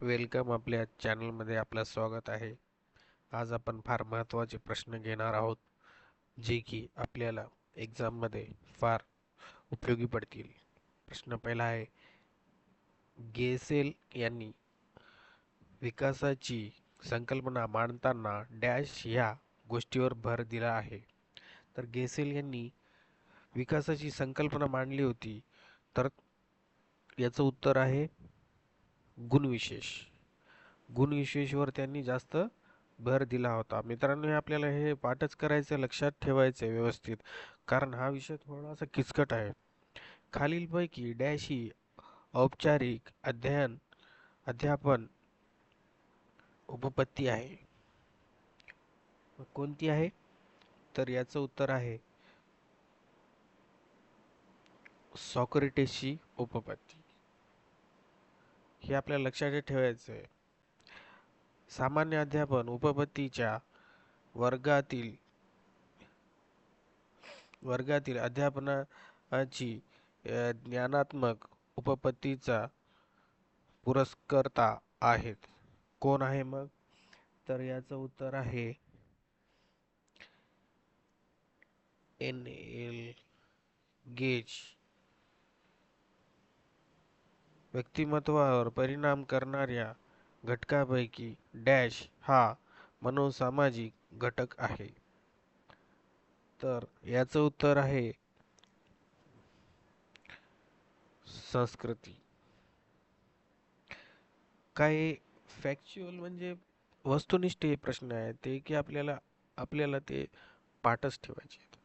Welcome आपल्या चॅनलमध्ये आपलं स्वागत आहे. आज आपण फार महत्त्वाचे प्रश्न घेणार आहोत, जे की आपल्याला एक्झाममध्ये फार उपयोगी पडतील. प्रश्न पहिला आहे, गेसेल यांनी विकासाची संकल्पना मांडताना डॅश ह्या गोष्टीवर भर दिला आहे. तर गेसेल यांनी विकासाची संकल्पना मांडली होती, तर याचं उत्तर आहे गुणविशेष. गुणविशेषवर त्यांनी जास्त भर दिला होता. मित्रांनो, हे आपल्याला हे पाठच करायचं, लक्षात ठेवायचं व्यवस्थित, कारण हा विषय थोडासा किचकट आहे. खालीलपैकी डॅश ही औपचारिक अध्यापन उपपत्ती आहे. कोणती आहे? तर याचं उत्तर आहे सॉक्रेटिसची उपपत्ती. हे आपल्याला लक्षात ठेवायचं आहे. सामान्य अध्यापन उपपत्तीच्या वर्गातील वर्गातील अध्यापनाची ज्ञानात्मक उपपत्तीचा पुरस्कर्ता आहेत. कोण आहे मग? तर याचं उत्तर आहे एन.एल. गेज. व्यक्तिमत्वावर परिणाम करणाऱ्या घटकापैकी डॅश हा मनोसामाजिक घटक आहे. तर याचं उत्तर आहे संस्कृती. काही फॅक्च्युअल म्हणजे वस्तुनिष्ठ हे प्रश्न आहे ते की आपल्याला ते पाठच ठेवायचे आहेत.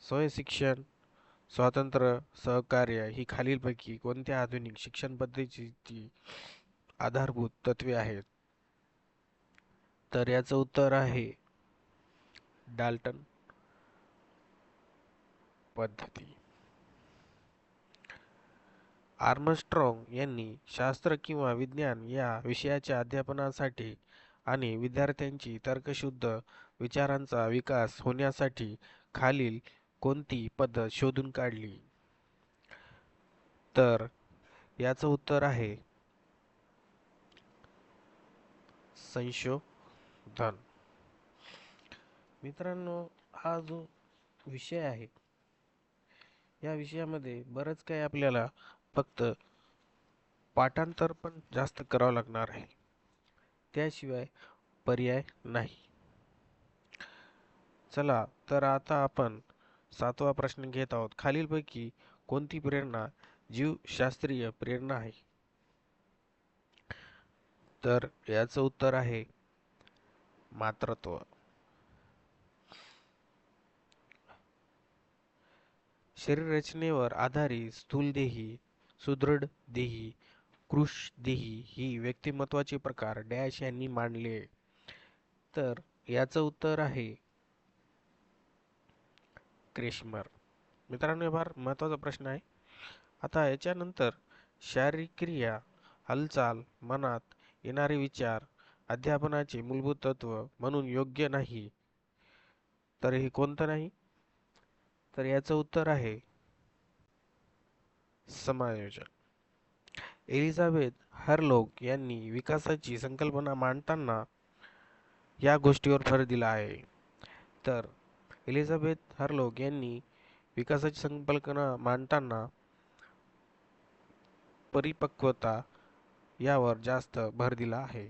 स्वयंशिक्षण, स्वातंत्र्य, सहकार्य ही खालीलपैकी कोणत्या आधुनिक शिक्षण पद्धतीची आधारभूत तत्वे आहेत? तर याचं उत्तर आहे डाल्टन पद्धती. आर्मस्ट्रॉंग यांनी शास्त्र किंवा विज्ञान या विषयाच्या अध्यापनासाठी आणि विद्यार्थ्यांची तर्कशुद्ध विचारांचा विकास होण्यासाठी खालील कोणती पद्धत शोधून काढली? तर याचं उत्तर आहे संशोधन. मित्रांनो, हा जो विषय आहे, या विषयामध्ये बरंच काही आपल्याला फक्त पाठांतर पण जास्त करावं लागणार आहे, त्याशिवाय पर्याय नाही. चला तर आता आपण 7वा प्रश्न घेत आहोत. खालीलपैकी कोणती प्रेरणा जीवशास्त्रीय प्रेरणा आहे? तर याचं उत्तर आहे मातृत्व. शरीररचनेवर आधारित स्थूलदेही, सुदृढ देही, कृशदेही ही व्यक्तिमत्वाचे प्रकार डॅश यांनी मांडले. तर याचं उत्तर आहे क्रेशमर. मित्रांनो, हे फार महत्त्वाचा प्रश्न आहे. आता याच्यानंतर शारीरिक क्रिया, हालचाल, मनात येणारे विचार अध्यापनाचे मूलभूत तत्व म्हणून योग्य नाही. तर हे कोणतं नाही? तर याचं उत्तर आहे समायोजन. एलिझाबेथ हरलोक यांनी विकासाची संकल्पना मांडताना या गोष्टीवर भर दिला आहे. तर एलिझाबेथ हरलोक यांनी विकासाची संकल्पना मांडताना परिपक्वता यावर जास्त भर दिला आहे.